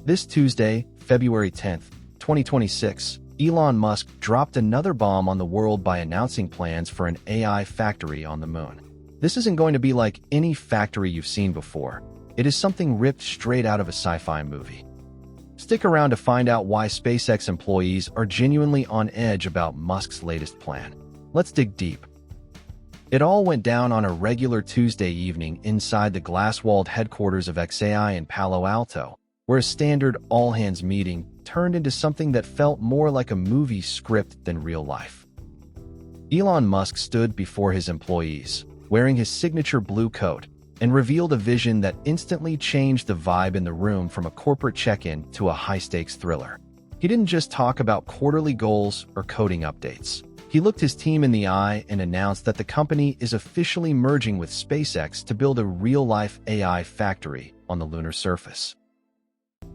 This Tuesday, February 10th, 2026, Elon Musk dropped another bomb on the world by announcing plans for an AI factory on the moon. This isn't going to be like any factory you've seen before. It is something ripped straight out of a sci-fi movie. Stick around to find out why SpaceX employees are genuinely on edge about Musk's latest plan. Let's dig deep. It all went down on a regular Tuesday evening inside the glass-walled headquarters of XAI in Palo Alto, where a standard all-hands meeting turned into something that felt more like a movie script than real life. Elon Musk stood before his employees, wearing his signature blue coat, and revealed a vision that instantly changed the vibe in the room from a corporate check-in to a high-stakes thriller. He didn't just talk about quarterly goals or coding updates. He looked his team in the eye and announced that the company is officially merging with SpaceX to build a real-life AI factory on the lunar surface.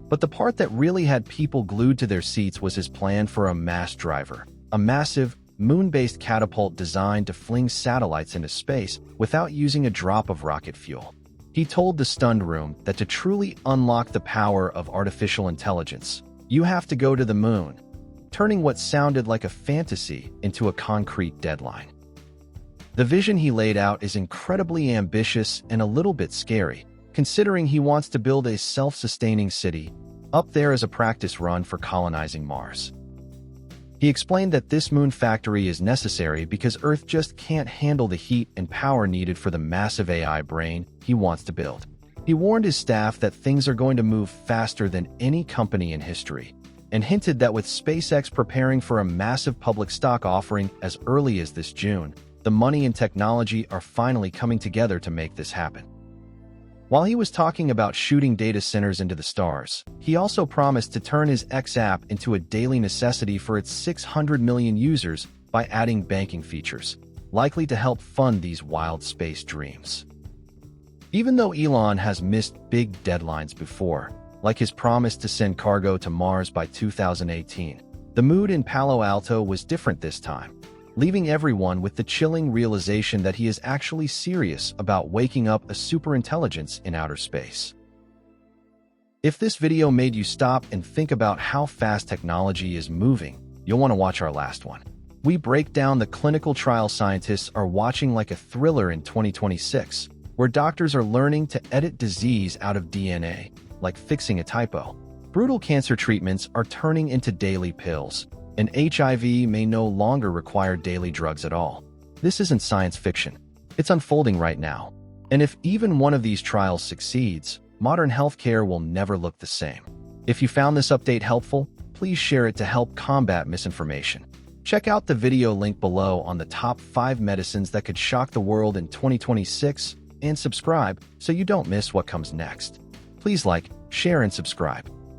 But the part that really had people glued to their seats was his plan for a mass driver, a massive, moon-based catapult designed to fling satellites into space without using a drop of rocket fuel. He told the stunned room that to truly unlock the power of artificial intelligence, you have to go to the moon, turning what sounded like a fantasy into a concrete deadline. The vision he laid out is incredibly ambitious and a little bit scary, considering he wants to build a self-sustaining city up there as a practice run for colonizing Mars. He explained that this moon factory is necessary because Earth just can't handle the heat and power needed for the massive AI brain he wants to build. He warned his staff that things are going to move faster than any company in history, and hinted that with SpaceX preparing for a massive public stock offering as early as this June, the money and technology are finally coming together to make this happen. While he was talking about shooting data centers into the stars, he also promised to turn his X app into a daily necessity for its 600 million users by adding banking features, likely to help fund these wild space dreams. Even though Elon has missed big deadlines before, like his promise to send cargo to Mars by 2018, the mood in Palo Alto was different this time, leaving everyone with the chilling realization that he is actually serious about waking up a superintelligence in outer space. If this video made you stop and think about how fast technology is moving, you'll want to watch our last one. We break down the clinical trial scientists are watching like a thriller in 2026, where doctors are learning to edit disease out of DNA, like fixing a typo. Brutal cancer treatments are turning into daily pills, and HIV may no longer require daily drugs at all. This isn't science fiction. It's unfolding right now. And if even one of these trials succeeds, modern healthcare will never look the same. If you found this update helpful, please share it to help combat misinformation. Check out the video link below on the top 5 medicines that could shock the world in 2026, and subscribe so you don't miss what comes next. Please like, share, and subscribe.